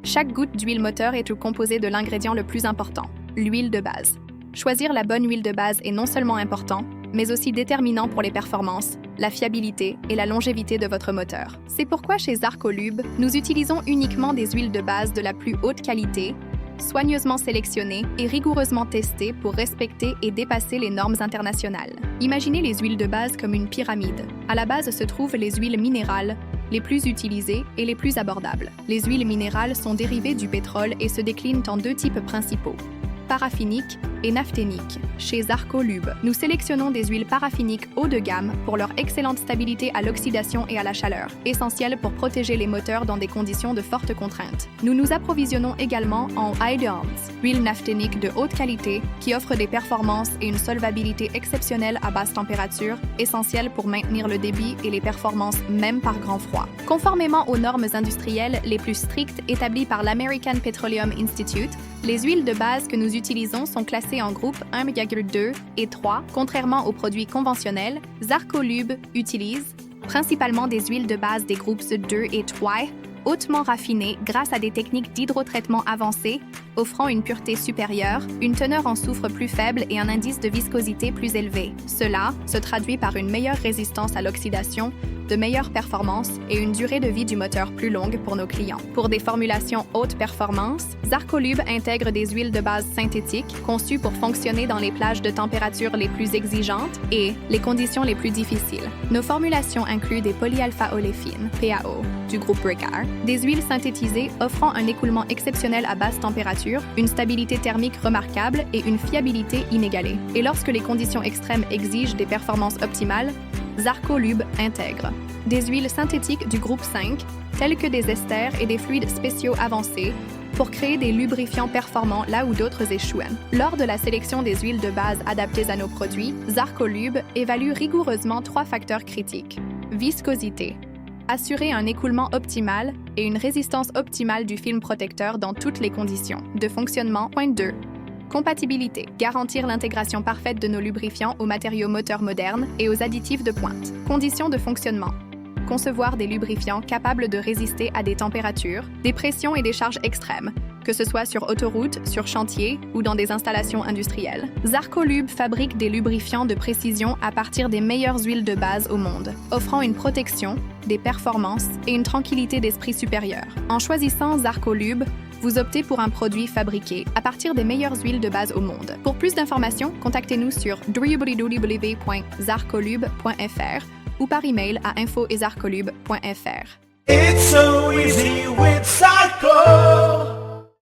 Chaque goutte d'huile moteur est composée de l'ingrédient le plus important, l'huile de base. Choisir la bonne huile de base est non seulement important, mais aussi déterminant pour les performances, la fiabilité et la longévité de votre moteur. C'est pourquoi chez Zarcolube, nous utilisons uniquement des huiles de base de la plus haute qualité, soigneusement sélectionnées et rigoureusement testées pour respecter et dépasser les normes internationales. Imaginez les huiles de base comme une pyramide. À la base se trouvent les huiles minérales, les plus utilisées et les plus abordables. Les huiles minérales sont dérivées du pétrole et se déclinent en deux types principaux, paraffinique et naphthénique. Chez Zarcolube, nous sélectionnons des huiles paraffiniques haut de gamme pour leur excellente stabilité à l'oxydation et à la chaleur, essentielles pour protéger les moteurs dans des conditions de forte contrainte. Nous nous approvisionnons également en Ideons, huile naphthénique de haute qualité qui offre des performances et une solvabilité exceptionnelle à basse température, essentielle pour maintenir le débit et les performances même par grand froid. Conformément aux normes industrielles les plus strictes établies par l'American Petroleum Institute, les huiles de base que nous utilisons sont classées en groupe 1,2 et 3. Contrairement aux produits conventionnels, Zarcolube utilise principalement des huiles de base des groupes 2 et 3, hautement raffinées grâce à des techniques d'hydrotraitement avancées, offrant une pureté supérieure, une teneur en soufre plus faible et un indice de viscosité plus élevé. Cela se traduit par une meilleure résistance à l'oxydation, de meilleures performances et une durée de vie du moteur plus longue pour nos clients. Pour des formulations haute performance, Zarcolube intègre des huiles de base synthétiques conçues pour fonctionner dans les plages de température les plus exigeantes et les conditions les plus difficiles. Nos formulations incluent des polyalpha-oléfines, PAO, du groupe Ricard, des huiles synthétisées offrant un écoulement exceptionnel à basse température, une stabilité thermique remarquable et une fiabilité inégalée. Et lorsque les conditions extrêmes exigent des performances optimales, Zarcolube intègre des huiles synthétiques du groupe 5, telles que des esters et des fluides spéciaux avancés, pour créer des lubrifiants performants là où d'autres échouent. Lors de la sélection des huiles de base adaptées à nos produits, Zarcolube évalue rigoureusement 3 facteurs critiques. Viscosité. Assurer un écoulement optimal et une résistance optimale du film protecteur dans toutes les conditions de fonctionnement. Point 2. Compatibilité. Garantir l'intégration parfaite de nos lubrifiants aux matériaux moteurs modernes et aux additifs de pointe. Conditions de fonctionnement. Concevoir des lubrifiants capables de résister à des températures, des pressions et des charges extrêmes, que ce soit sur autoroute, sur chantier ou dans des installations industrielles. Zarcolube fabrique des lubrifiants de précision à partir des meilleures huiles de base au monde, offrant une protection, des performances et une tranquillité d'esprit supérieure. En choisissant Zarcolube, vous optez pour un produit fabriqué à partir des meilleures huiles de base au monde. Pour plus d'informations, contactez-nous sur www.zarcolube.fr ou par email à info@zarcolube.fr. It's so